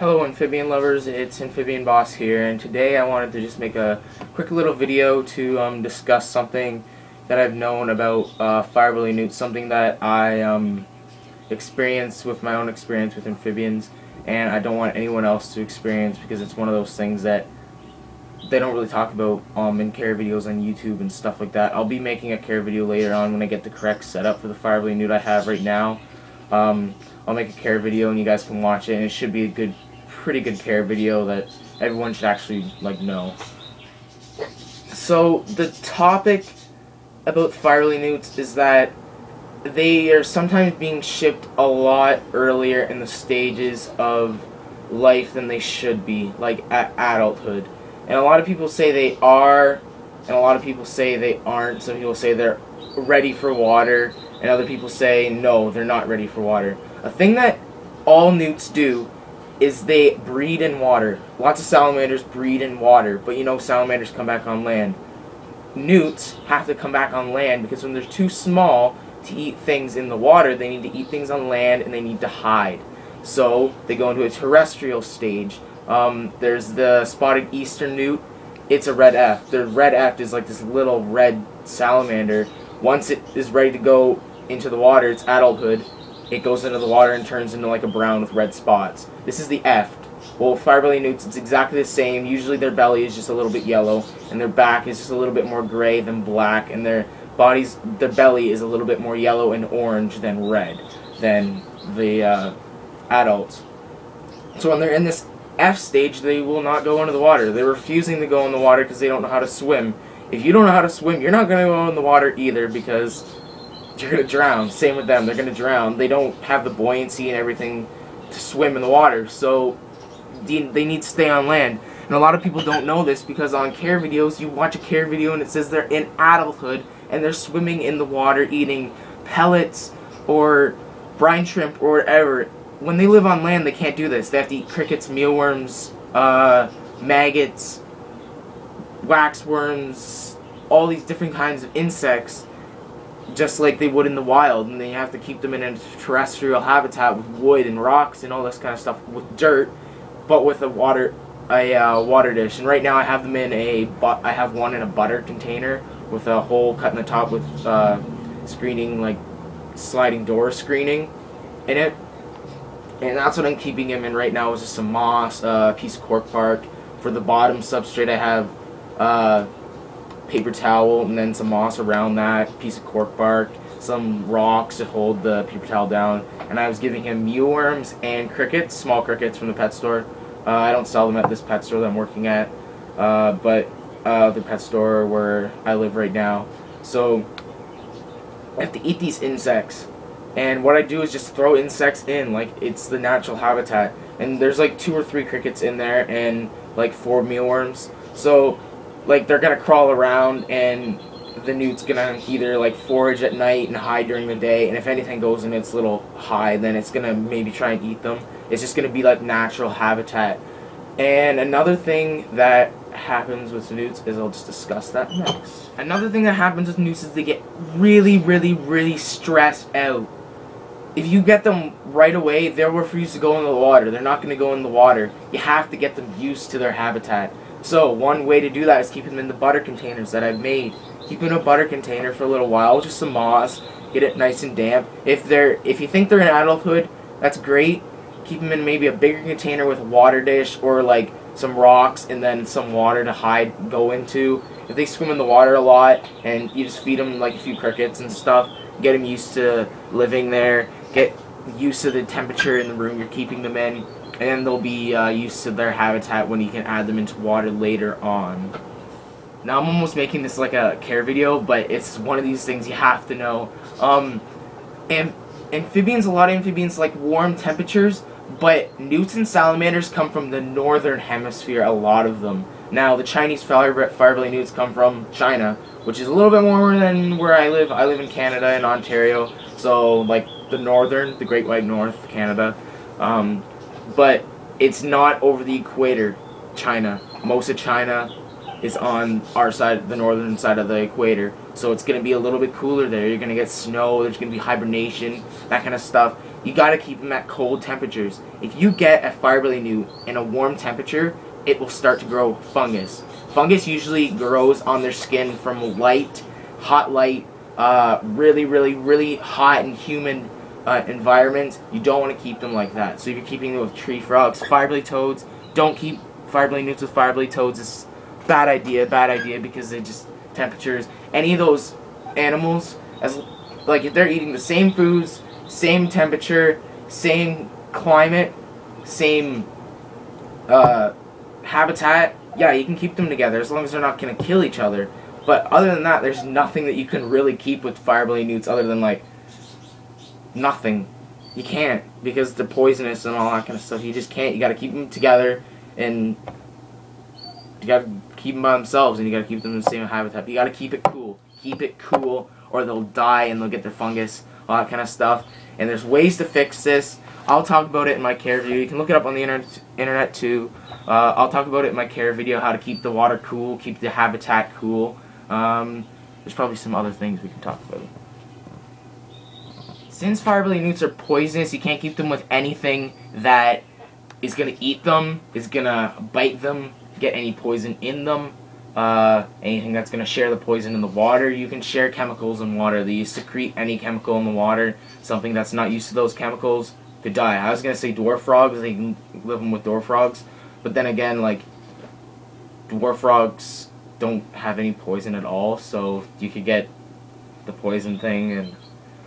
Hello Amphibian lovers, it's AmphibianBoss here, and today I wanted to just make a quick little video to discuss something that I've known about fire-belly newts, something that I experienced with my own experience with amphibians, and I don't want anyone else to experience because it's one of those things that they don't really talk about in care videos on YouTube and stuff like that. I'll be making a care video later on when I get the correct setup for the fire-belly newt I have right now. I'll make a care video and you guys can watch it, and it should be a pretty good care video that everyone should actually know. So the topic about fire-belly newts is that they are sometimes being shipped a lot earlier in the stages of life than they should be, like at adulthood. And a lot of people say they are, and a lot of people say they aren't. Some people say they're ready for water, and other people say no, they're not ready for water. A thing that all newts do is they breed in water. Lots of salamanders breed in water, but you know salamanders come back on land. Newts have to come back on land because when they're too small to eat things in the water, they need to eat things on land and they need to hide. So they go into a terrestrial stage. There's the spotted eastern newt. It's a red F. The red F is like this little red salamander. Once it is ready to go into the water, it's adulthood, it goes into the water and turns into like a brown with red spots. This is the F. Well, fire-belly newts, it's exactly the same. Usually their belly is just a little bit yellow, and their back is just a little bit more gray than black, and their belly is a little bit more yellow and orange than red than the adults. So when they're in this F stage, they will not go into the water. They're refusing to go in the water because they don't know how to swim. If you don't know how to swim, you're not going to go in the water either because you're going to drown. Same with them. They're going to drown. They don't have the buoyancy and everything to swim in the water, so they need to stay on land. And a lot of people don't know this because on care videos, you watch a care video and it says they're in adulthood and they're swimming in the water eating pellets or brine shrimp or whatever. When they live on land, they can't do this. They have to eat crickets, mealworms, maggots, waxworms, all these different kinds of insects, just like they would in the wild, and they have to keep them in a terrestrial habitat with wood and rocks and all this kind of stuff, with dirt, but with a water dish. And right now I have them in I have one in a butter container with a hole cut in the top with screening, like sliding door screening in it. And that's what I'm keeping him in right now, is just some moss, a piece of cork bark. For the bottom substrate I have paper towel and then some moss around that, piece of cork bark, some rocks to hold the paper towel down. And I was giving him mealworms and crickets, small crickets from the pet store. I don't sell them at this pet store that I'm working at, but the pet store where I live right now. So I have to eat these insects. And what I do is just throw insects in, like it's the natural habitat. And there's like 2 or 3 crickets in there and like 4 mealworms. So like they're gonna crawl around, and the newt's gonna either like forage at night and hide during the day. And if anything goes in its little hide, then it's gonna maybe try and eat them. It's just gonna be like natural habitat. And another thing that happens with newts is, I'll just discuss that next. Another thing that happens with newts is they get really stressed out. If you get them right away, they'll refuse to go in the water. They're not going to go in the water. You have to get them used to their habitat. So one way to do that is keep them in the butter containers that I've made. Keep them in a butter container for a little while, just some moss, get it nice and damp. If you think they're in adulthood, that's great. Keep them in maybe a bigger container with a water dish or like some rocks and then some water to go into. If they swim in the water a lot and you just feed them like a few crickets and stuff, get them used to living there, get used to the temperature in the room you're keeping them in, and then they'll be used to their habitat when you can add them into water later on. Now I'm almost making this like a care video, but it's one of these things you have to know. And amphibians, a lot of amphibians like warm temperatures, but newts and salamanders come from the northern hemisphere, a lot of them. Now the Chinese fire-belly newts come from China, which is a little bit warmer than where I live. I live in Canada, in Ontario, so like the Great White North, Canada. But it's not over the equator, China. Most of China is on our side, the northern side of the equator. So it's going to be a little bit cooler there. You're going to get snow, there's going to be hibernation, that kind of stuff. you gotta keep them at cold temperatures. If you get a fire-belly newt in a warm temperature, it will start to grow fungus. Fungus usually grows on their skin from hot light, really hot and humid environments. You don't want to keep them like that. So if you're keeping them with tree frogs, fire-belly toads, don't keep fire-belly newts with fire-belly toads. It's bad idea because they just temperatures. Any of those animals, if they're eating the same foods, same temperature, same climate, same habitat, yeah, you can keep them together as long as they're not going to kill each other. But other than that, there's nothing that you can really keep with fire-belly newts other than, like, nothing. You can't, because they're poisonous and all that kind of stuff. You just can't. You got to keep them together, and you got to keep them by themselves, and you got to keep them in the same habitat. But you got to keep it cool. Keep it cool, or they'll die and they'll get their fungus, all that kind of stuff. And there's ways to fix this. I'll talk about it in my care video. You can look it up on the internet too. I'll talk about it in my care video, how to keep the water cool, keep the habitat cool. There's probably some other things we can talk about. Since fire-belly newts are poisonous, you can't keep them with anything that is going to eat them, is going to bite them, get any poison in them. Anything that's going to share the poison in the water. You can share chemicals in water. They secrete any chemical in the water. Something that's not used to those chemicals could die. I was going to say dwarf frogs, they can live them with dwarf frogs. But then again, like, dwarf frogs don't have any poison at all, so you could get the poison thing, and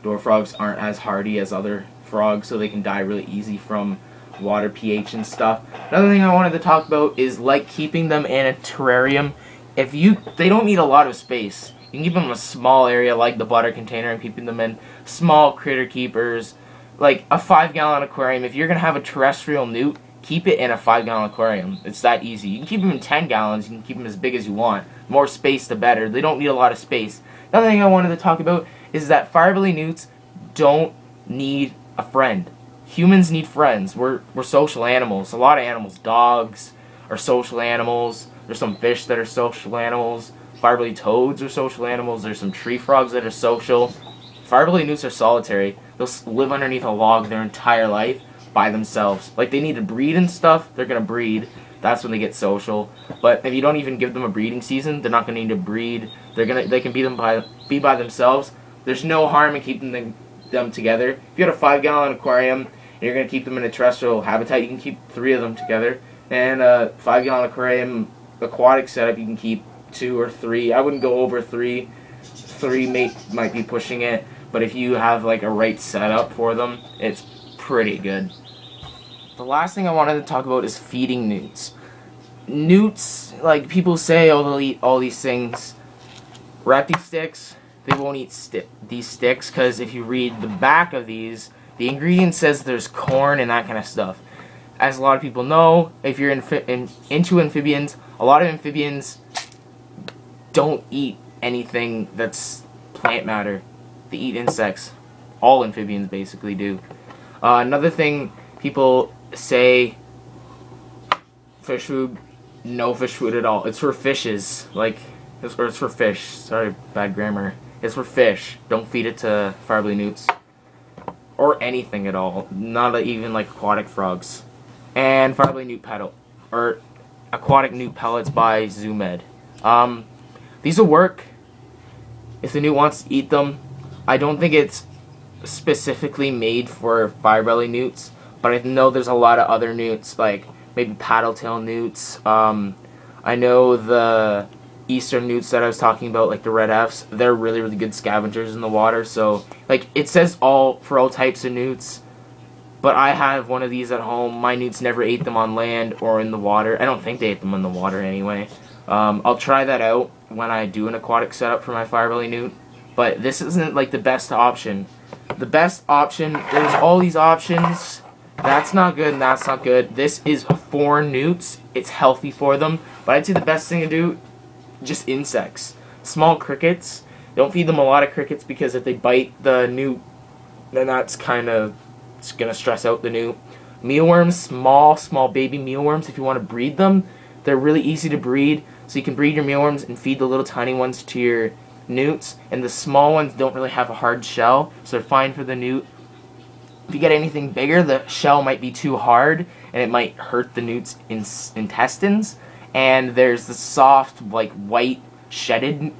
dwarf frogs aren't as hardy as other frogs, so they can die really easy from water pH and stuff. Another thing I wanted to talk about is, like, keeping them in a terrarium. They don't need a lot of space. You can keep them in a small area like the butter container and keeping them in small critter keepers, like a 5-gallon aquarium. If you're going to have a terrestrial newt, keep it in a 5-gallon aquarium. It's that easy. You can keep them in 10 gallons. You can keep them as big as you want. More space, the better. They don't need a lot of space. Another thing I wanted to talk about is that fire-belly newts don't need a friend. Humans need friends. We're social animals. A lot of animals, dogs, are social animals. There's some fish that are social animals. Fire-belly toads are social animals. There's some tree frogs that are social. Fire-belly newts are solitary. They'll live underneath a log their entire life by themselves. Like, they need to breed and stuff. They're going to breed. That's when they get social. But if you don't even give them a breeding season, they're not going to need to breed. They can be by themselves. There's no harm in keeping them together. If you had a 5-gallon aquarium and you're going to keep them in a terrestrial habitat, you can keep 3 of them together. And a 5-gallon aquarium aquatic setup, you can keep 2 or 3. I wouldn't go over 3. 3 might be pushing it. But if you have, like, a right setup for them, it's pretty good. The last thing I wanted to talk about is feeding newts. Newts, like people say, oh, they'll eat all these things. Repti sticks, they won't eat these sticks, because if you read the back of these, the ingredient says there's corn and that kind of stuff. As a lot of people know, if you're into amphibians, a lot of amphibians don't eat anything that's plant matter. They eat insects. All amphibians basically do. Another thing people say, fish food, no fish food at all. It's for fishes. It's for fish. Sorry, bad grammar. It's for fish. Don't feed it to fire-belly newts. Or anything at all. Not even like aquatic frogs. And fire-belly newt or aquatic newt pellets by ZooMed. These will work if the newt wants to eat them. I don't think it's specifically made for fire-belly newts, but I know there's a lot of other newts, like maybe paddle-tail newts. I know the eastern newts that I was talking about, like the red Fs, they're really, really good scavengers in the water. So, like, it says for all types of newts, but I have one of these at home. My newts never ate them on land or in the water. I don't think they ate them in the water anyway. I'll try that out when I do an aquatic setup for my fire-belly newt, but this isn't like the best option. The best option, there's all these options. That's not good and that's not good. This is for newts. It's healthy for them. But I'd say the best thing to do, just insects. Small crickets. Don't feed them a lot of crickets, because if they bite the newt, then that's kind of, it's going to stress out the newt. Mealworms, small baby mealworms, if you want to breed them, they're really easy to breed. So you can breed your mealworms and feed the little tiny ones to your newts, and the small ones don't really have a hard shell, so they're fine for the newt. If you get anything bigger, the shell might be too hard, and it might hurt the newt's intestines. And there's the soft, like, white, shedded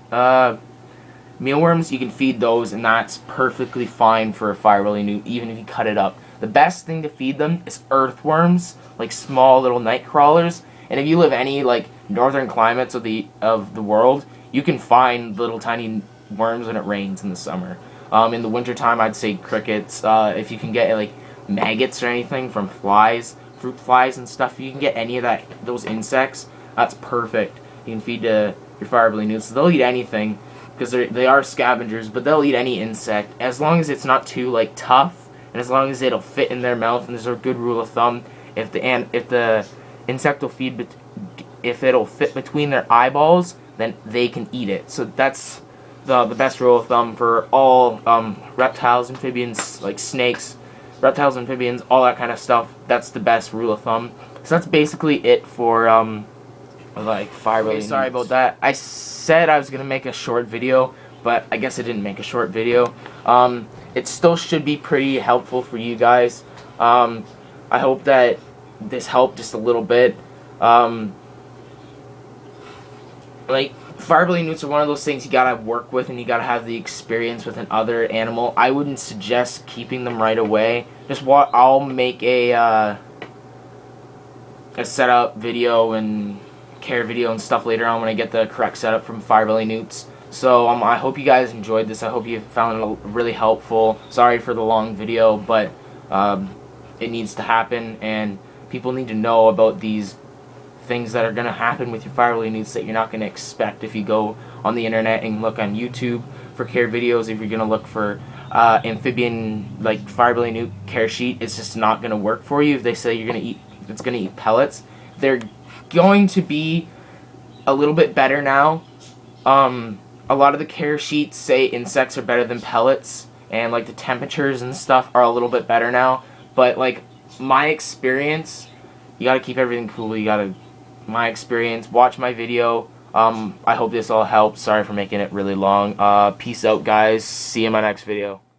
mealworms. You can feed those, and that's perfectly fine for a fire-belly newt, even if you cut it up. The best thing to feed them is earthworms, like small little night crawlers. And if you live any, like, northern climates of the world, you can find little tiny worms when it rains in the summer. In the wintertime, I'd say crickets. If you can get, like, maggots or anything from flies, fruit flies and stuff, you can get any of those insects, that's perfect. You can feed your fire-belly newts. They'll eat anything, because they are scavengers, but they'll eat any insect, as long as it's not too, like, tough, and as long as it'll fit in their mouth. And there's a good rule of thumb: if the insect will feed, if it'll fit between their eyeballs, then they can eat it. So that's the best rule of thumb for all reptiles, amphibians, like snakes, reptiles, amphibians, all that kind of stuff. That's the best rule of thumb. So that's basically it for like fire-belly newts. Sorry about that. I said I was gonna make a short video, but I guess I didn't make a short video. It still should be pretty helpful for you guys. I hope that this helped just a little bit. Like, fire-belly newts are one of those things you gotta work with, and you gotta have the experience with another animal. I wouldn't suggest keeping them right away. Just I'll make a setup video and care video and stuff later on when I get the correct setup from fire-belly newts. So I hope you guys enjoyed this. I hope you found it really helpful. Sorry for the long video, but it needs to happen, and people need to know about these things that are going to happen with your fire-belly newts that you're not going to expect if you go on the internet and look on YouTube for care videos. If you're going to look for amphibian, like, fire-belly newt care sheet, it's just not going to work for you. If they say it's going to eat pellets, they're going to be a little bit better now. A lot of the care sheets say insects are better than pellets, and, like, the temperatures and stuff are a little bit better now. But, like, my experience, you gotta keep everything cool. My experience, watch my video. I hope this all helps. Sorry for making it really long. Peace out, guys. See you in my next video.